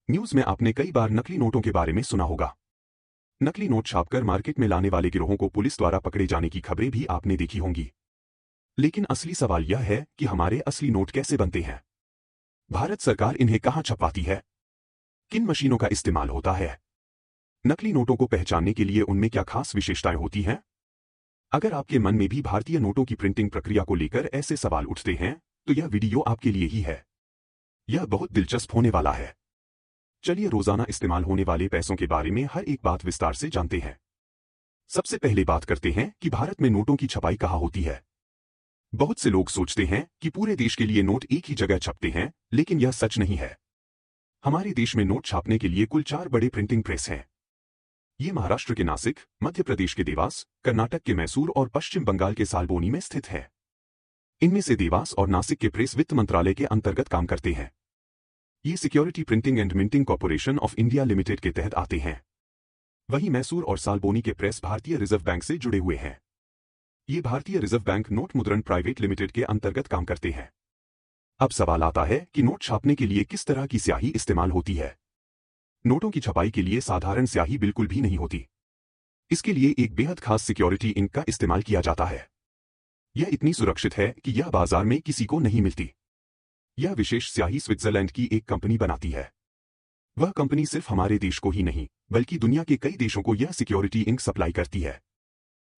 News में आपने कई बार नकली नोटों के बारे में सुना होगा। नकली नोट छापकर मार्केट में लाने वाले गिरोहों को पुलिस द्वारा पकड़े जाने की खबरें भी आपने देखी होंगी। लेकिन असली सवाल यह है कि हमारे असली नोट कैसे बनते हैं? भारत सरकार इन्हें कहां छपवाती है? किन मशीनों का इस्तेमाल होता है? नकली नोटों को पहचानने के लिए उनमें क्या खास विशेषताएं होती हैं? अगर आपके मन में भी भारतीय नोटों की प्रिंटिंग प्रक्रिया को लेकर ऐसे सवाल उठते हैं, तो यह वीडियो आपके लिए ही है। यह बहुत दिलचस्प होने वाला है। चलिए रोजाना इस्तेमाल होने वाले पैसों के बारे में हर एक बात विस्तार से जानते हैं। सबसे पहले बात करते हैं कि भारत में नोटों की छपाई कहाँ होती है। बहुत से लोग सोचते हैं कि पूरे देश के लिए नोट एक ही जगह छपते हैं, लेकिन यह सच नहीं है। हमारे देश में नोट छापने के लिए कुल 4 बड़े प्रिंटिंग प्रेस हैं। ये महाराष्ट्र के नासिक, मध्य प्रदेश के देवास, कर्नाटक के मैसूर और पश्चिम बंगाल के सालबोनी में स्थित है। इनमें से देवास और नासिक के प्रेस वित्त मंत्रालय के अंतर्गत काम करते हैं। ये security printing and minting corporation of India limited के तहत आते हैं। वहीं मैसूर और सालबोनी के प्रेस भारतीय रिजर्व बैंक से जुड़े हुए हैं। ये भारतीय रिजर्व बैंक नोट मुद्रण प्राइवेट लिमिटेड के अंतर्गत काम करते हैं। अब सवाल आता है कि नोट छापने के लिए किस तरह की स्याही इस्तेमाल होती है। नोटों की छपाई के लिए साधारण स्याही बिल्कुल भी नहीं होती। इसके लिए एक बेहद खास सिक्योरिटी इंक का इस्तेमाल किया जाता है। यह इतनी सुरक्षित है कि यह बाजार में किसी को नहीं मिलती। यह विशेष स्याही स्विट्जरलैंड की एक कंपनी बनाती है। वह कंपनी सिर्फ हमारे देश को ही नहीं, बल्कि दुनिया के कई देशों को यह सिक्योरिटी इंक सप्लाई करती है।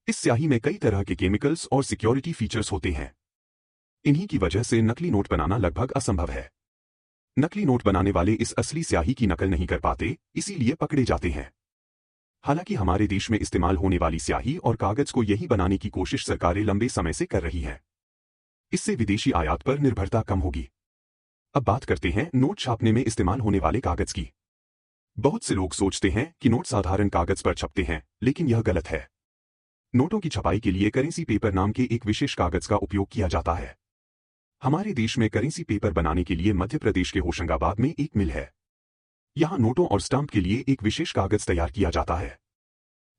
इस स्याही में कई तरह के केमिकल्स और सिक्योरिटी फीचर्स होते हैं। इन्हीं की वजह से नकली नोट बनाना लगभग असंभव है। नकली नोट बनाने वाले इस असली स्याही की नकल नहीं कर पाते, इसीलिए पकड़े जाते हैं। हालांकि हमारे देश में इस्तेमाल होने वाली स्याही और कागज को यही बनाने की कोशिश सरकारें लंबे समय से कर रही हैं। इससे विदेशी आयात पर निर्भरता कम होगी। अब बात करते हैं नोट छापने में इस्तेमाल होने वाले कागज की। बहुत से लोग सोचते हैं कि नोट साधारण कागज पर छपते हैं, लेकिन यह गलत है। नोटों की छपाई के लिए करेंसी पेपर नाम के एक विशेष कागज का उपयोग किया जाता है। हमारे देश में करेंसी पेपर बनाने के लिए मध्य प्रदेश के होशंगाबाद में एक मिल है। यहां नोटों और स्टाम्प के लिए एक विशेष कागज तैयार किया जाता है।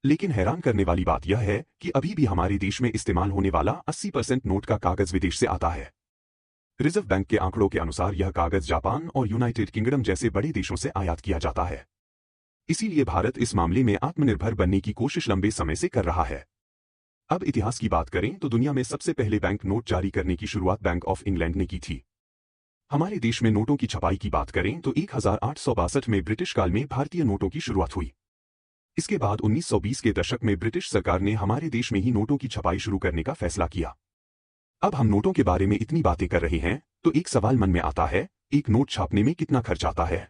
लेकिन हैरान करने वाली बात यह है कि अभी भी हमारे देश में इस्तेमाल होने वाला 80% नोट का कागज विदेश से आता है। रिजर्व बैंक के आंकड़ों के अनुसार यह कागज जापान और यूनाइटेड किंगडम जैसे बड़े देशों से आयात किया जाता है। इसीलिए भारत इस मामले में आत्मनिर्भर बनने की कोशिश लंबे समय से कर रहा है। अब इतिहास की बात करें तो दुनिया में सबसे पहले बैंक नोट जारी करने की शुरुआत बैंक ऑफ इंग्लैंड ने की थी। हमारे देश में नोटों की छपाई की बात करें तो 1862 में ब्रिटिश काल में भारतीय नोटों की शुरुआत हुई। इसके बाद 1920 के दशक में ब्रिटिश सरकार ने हमारे देश में ही नोटों की छपाई शुरू करने का फैसला किया। अब हम नोटों के बारे में इतनी बातें कर रहे हैं तो एक सवाल मन में आता है, एक नोट छापने में कितना खर्च आता है?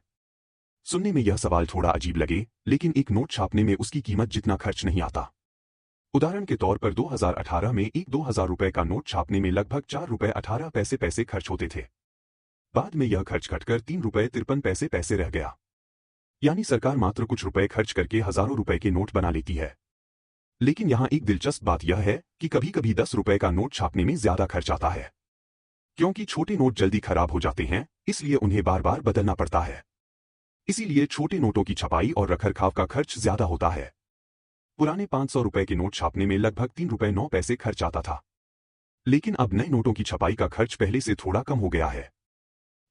सुनने में यह सवाल थोड़ा अजीब लगे, लेकिन एक नोट छापने में उसकी कीमत जितना खर्च नहीं आता। उदाहरण के तौर पर 2018 में एक 2000 रुपए का नोट छापने में लगभग 4 रुपए 18 पैसे खर्च होते थे। बाद में यह खर्च घटकर 3 रुपए 53 पैसे रह गया। यानी सरकार मात्र कुछ रुपए खर्च करके हजारों रुपए के नोट बना लेती है। लेकिन यहां एक दिलचस्प बात यह है कि कभी कभी 10 रुपए का नोट छापने में ज्यादा खर्च आता है। क्योंकि छोटे नोट जल्दी खराब हो जाते हैं, इसलिए उन्हें बार बार बदलना पड़ता है। इसीलिए छोटे नोटों की छपाई और रखरखाव का खर्च ज्यादा होता है। पुराने 500 रुपए के नोट छापने में लगभग 3 रुपए 9 पैसे खर्च आता था। लेकिन अब नए नोटों की छपाई का खर्च पहले से थोड़ा कम हो गया है।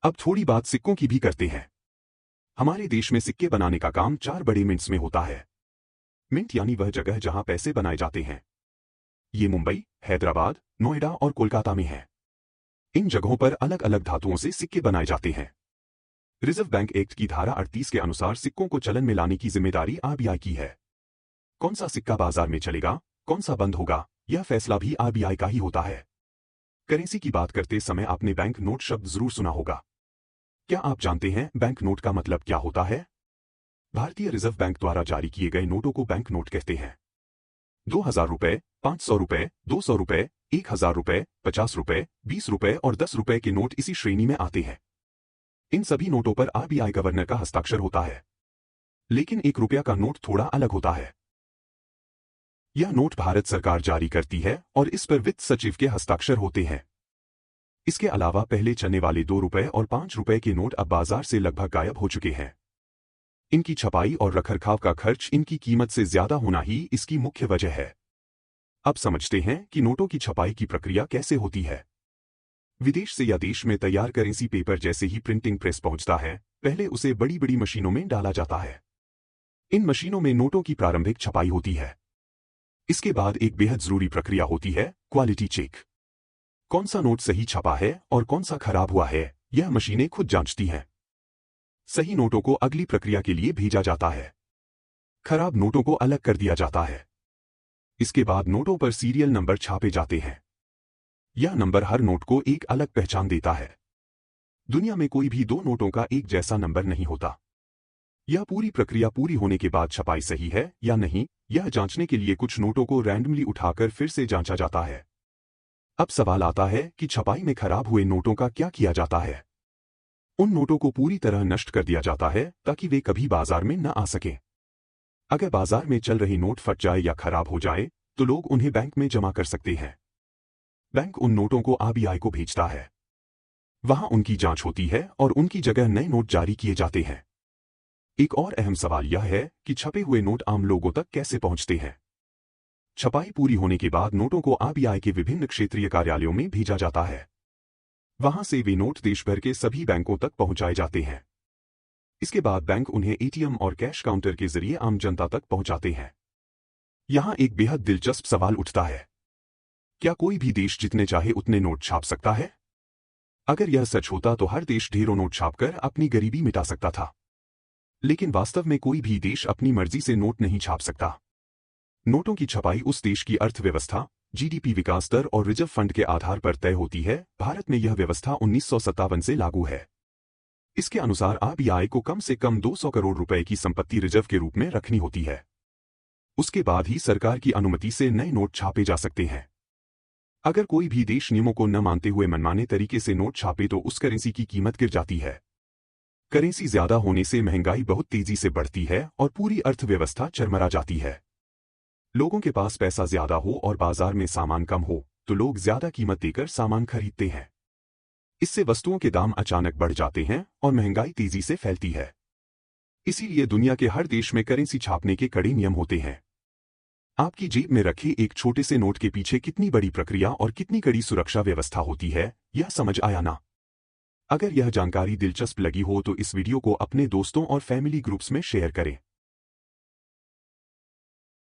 अब थोड़ी बात सिक्कों की भी करते हैं। हमारे देश में सिक्के बनाने का काम 4 बड़े मिंट्स में होता है। मिंट यानी वह जगह जहां पैसे बनाए जाते हैं। ये मुंबई, हैदराबाद, नोएडा और कोलकाता में है। इन जगहों पर अलग अलग धातुओं से सिक्के बनाए जाते हैं। रिजर्व बैंक एक्ट की धारा 38 के अनुसार सिक्कों को चलन में लाने की जिम्मेदारी आरबीआई की है। कौन सा सिक्का बाजार में चलेगा, कौन सा बंद होगा, यह फैसला भी आरबीआई का ही होता है। करेंसी की बात करते समय आपने बैंक नोट शब्द जरूर सुना होगा। क्या आप जानते हैं बैंक नोट का मतलब क्या होता है? भारतीय रिजर्व बैंक द्वारा जारी किए गए नोटों को बैंक नोट कहते हैं। 2000 रुपए, 500 रुपए, 200 रुपए, 1000 रुपए, 50 रुपए, 20 रुपए और 10 रुपए के नोट इसी श्रेणी में आते हैं। इन सभी नोटों पर आरबीआई गवर्नर का हस्ताक्षर होता है। लेकिन 1 रुपया का नोट थोड़ा अलग होता है। यह नोट भारत सरकार जारी करती है और इस पर वित्त सचिव के हस्ताक्षर होते हैं। इसके अलावा पहले चलने वाले 2 रुपए और 5 रुपए के नोट अब बाजार से लगभग गायब हो चुके हैं। इनकी छपाई और रखरखाव का खर्च इनकी कीमत से ज्यादा होना ही इसकी मुख्य वजह है। अब समझते हैं कि नोटों की छपाई की प्रक्रिया कैसे होती है। विदेश से या देश में तैयार करेंसी पेपर जैसे ही प्रिंटिंग प्रेस पहुंचता है, पहले उसे बड़ी बड़ी मशीनों में डाला जाता है। इन मशीनों में नोटों की प्रारंभिक छपाई होती है। इसके बाद एक बेहद जरूरी प्रक्रिया होती है, क्वालिटी चेक। कौन सा नोट सही छपा है और कौन सा खराब हुआ है, यह मशीनें खुद जांचती हैं। सही नोटों को अगली प्रक्रिया के लिए भेजा जाता है। खराब नोटों को अलग कर दिया जाता है। इसके बाद नोटों पर सीरियल नंबर छापे जाते हैं। यह नंबर हर नोट को एक अलग पहचान देता है। दुनिया में कोई भी दो नोटों का एक जैसा नंबर नहीं होता। यह पूरी प्रक्रिया पूरी होने के बाद छपाई सही है या नहीं, यह जांचने के लिए कुछ नोटों को रैंडमली उठाकर फिर से जांचा जाता है। अब सवाल आता है कि छपाई में खराब हुए नोटों का क्या किया जाता है। उन नोटों को पूरी तरह नष्ट कर दिया जाता है ताकि वे कभी बाजार में न आ सकें। अगर बाजार में चल रही नोट फट जाए या खराब हो जाए तो लोग उन्हें बैंक में जमा कर सकते हैं। बैंक उन नोटों को आरबीआई को भेजता है। वहां उनकी जांच होती है और उनकी जगह नए नोट जारी किए जाते हैं। एक और अहम सवाल यह है कि छपे हुए नोट आम लोगों तक कैसे पहुंचते हैं। छपाई पूरी होने के बाद नोटों को आरबीआई के विभिन्न क्षेत्रीय कार्यालयों में भेजा जाता है। वहां से वे नोट देश भर के सभी बैंकों तक पहुंचाए जाते हैं। इसके बाद बैंक उन्हें एटीएम और कैश काउंटर के जरिए आम जनता तक पहुंचाते हैं। यहां एक बेहद दिलचस्प सवाल उठता है, क्या कोई भी देश जितने चाहे उतने नोट छाप सकता है? अगर यह सच होता तो हर देश ढेरों नोट छापकर अपनी गरीबी मिटा सकता था। लेकिन वास्तव में कोई भी देश अपनी मर्जी से नोट नहीं छाप सकता। नोटों की छपाई उस देश की अर्थव्यवस्था, जीडीपी विकास दर और रिजर्व फंड के आधार पर तय होती है। भारत में यह व्यवस्था 1957 से लागू है। इसके अनुसार आरबीआई को कम से कम 200 करोड़ रुपए की संपत्ति रिजर्व के रूप में रखनी होती है। उसके बाद ही सरकार की अनुमति से नए नोट छापे जा सकते हैं। अगर कोई भी देश नियमों को न मानते हुए मनमाने तरीके से नोट छापे तो उस करेंसी की कीमत गिर जाती है। करेंसी ज्यादा होने से महंगाई बहुत तेजी से बढ़ती है और पूरी अर्थव्यवस्था चरमरा जाती है। लोगों के पास पैसा ज्यादा हो और बाजार में सामान कम हो तो लोग ज्यादा कीमत देकर सामान खरीदते हैं। इससे वस्तुओं के दाम अचानक बढ़ जाते हैं और महंगाई तेजी से फैलती है। इसीलिए दुनिया के हर देश में करेंसी छापने के कड़े नियम होते हैं। आपकी जेब में रखे एक छोटे से नोट के पीछे कितनी बड़ी प्रक्रिया और कितनी कड़ी सुरक्षा व्यवस्था होती है, यह समझ आया ना? अगर यह जानकारी दिलचस्प लगी हो तो इस वीडियो को अपने दोस्तों और फैमिली ग्रुप्स में शेयर करें।